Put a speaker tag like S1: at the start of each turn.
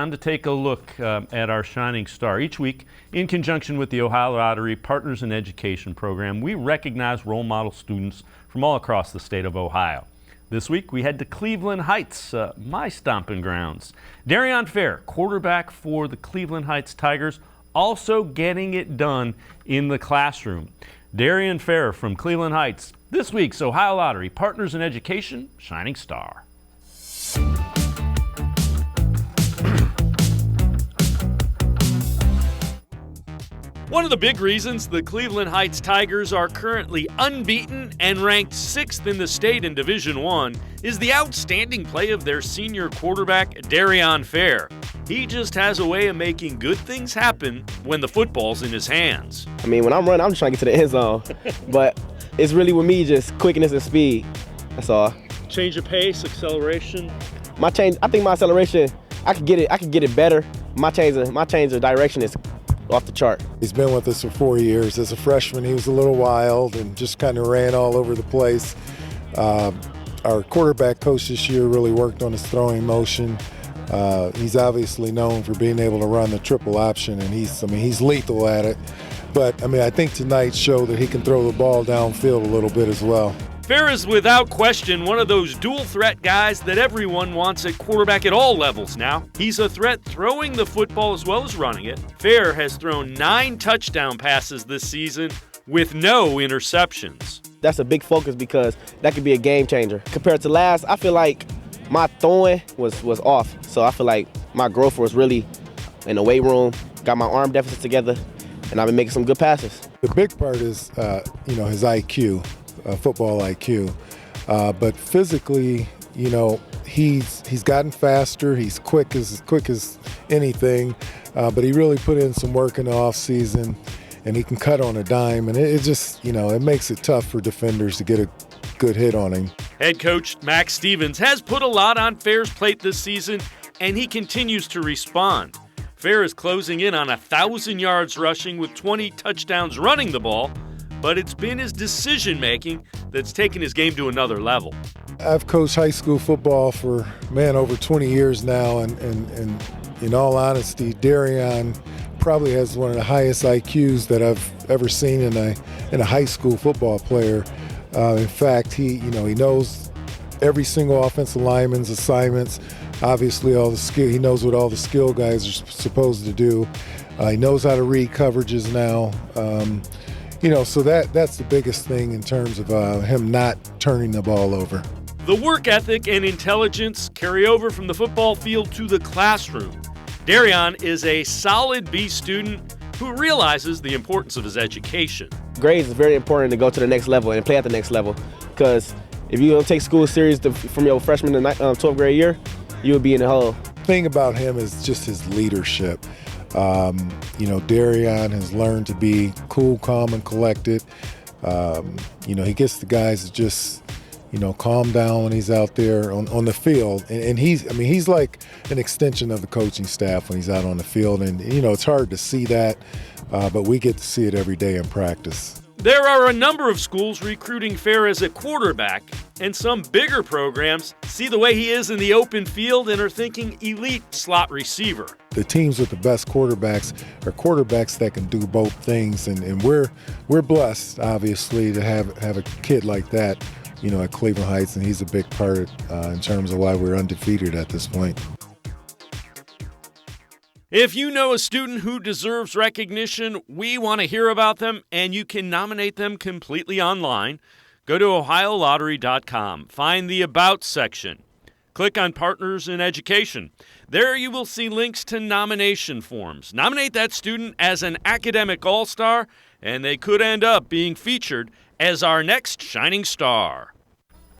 S1: Time to take a look at our shining star. Each week, in conjunction with the Ohio Lottery Partners in Education program, we recognize role model students from all across the state of Ohio. This week, we head to Cleveland Heights, my stomping grounds. Darreon Fair, quarterback for the Cleveland Heights Tigers, also getting it done in the classroom. Darreon Fair from Cleveland Heights, this week's Ohio Lottery Partners in Education shining star. One of the big reasons the Cleveland Heights Tigers are currently unbeaten and ranked 6th in the state in Division I is the outstanding play of their senior quarterback, Darreon Fair. He just has a way of making good things happen when the football's in his hands.
S2: I mean, when I'm running, I'm just trying to get to the end zone. But it's really with me just quickness and speed. That's all.
S1: Change of pace, acceleration.
S2: I think my acceleration, I could get it better. My change of direction is off the chart.
S3: He's been with us for 4 years. As a freshman, he was a little wild and just kind of ran all over the place. Our quarterback coach this year really worked on his throwing motion. He's obviously known for being able to run the triple option, and he's lethal at it. But I think tonight showed that he can throw the ball downfield a little bit as well.
S1: Fair is without question one of those dual threat guys that everyone wants at quarterback at all levels now. He's a threat throwing the football as well as running it. Fair has thrown 9 touchdown passes this season with no interceptions.
S2: That's a big focus because that could be a game changer. Compared to last, I feel like my throwing was off. So I feel like my growth was really in the weight room, got my arm deficit together, and I've been making some good passes.
S3: The big part is, his IQ. Football IQ, but physically, he's gotten faster. He's quick as anything, but he really put in some work in the off season, and he can cut on a dime. And it just, it makes it tough for defenders to get a good hit on him.
S1: Head coach Max Stevens has put a lot on Fair's plate this season, and he continues to respond. Fair is closing in on 1,000 yards rushing with 20 touchdowns running the ball. But it's been his decision-making that's taken his game to another level.
S3: I've coached high school football for, over 20 years now, and in all honesty, Darreon probably has one of the highest IQs that I've ever seen in a high school football player. In fact, he knows every single offensive lineman's assignments, obviously all the skill. He knows what all the skill guys are supposed to do. He knows how to read coverages now. So that's the biggest thing in terms of him not turning the ball over.
S1: The work ethic and intelligence carry over from the football field to the classroom. Darreon is a solid B student who realizes the importance of his education.
S2: Grades is very important to go to the next level and play at the next level, because if you don't take school serious from your freshman to 12th grade year, you would be in the hole.
S3: The thing about him is just his leadership. Darreon has learned to be cool, calm, and collected. He gets the guys to just, calm down when he's out there on the field. And he's like an extension of the coaching staff when he's out on the field. And, it's hard to see that, but we get to see it every day in practice.
S1: There are a number of schools recruiting Fair as a quarterback, and some bigger programs see the way he is in the open field and are thinking elite slot receiver.
S3: The teams with the best quarterbacks are quarterbacks that can do both things, and we're blessed, obviously, to have a kid like that, at Cleveland Heights, and he's a big part in terms of why we're undefeated at this point.
S1: If you know a student who deserves recognition, we want to hear about them, and you can nominate them completely online. Go to OhioLottery.com. Find the About section. Click on Partners in Education. There you will see links to nomination forms. Nominate that student as an academic all-star, and they could end up being featured as our next shining star.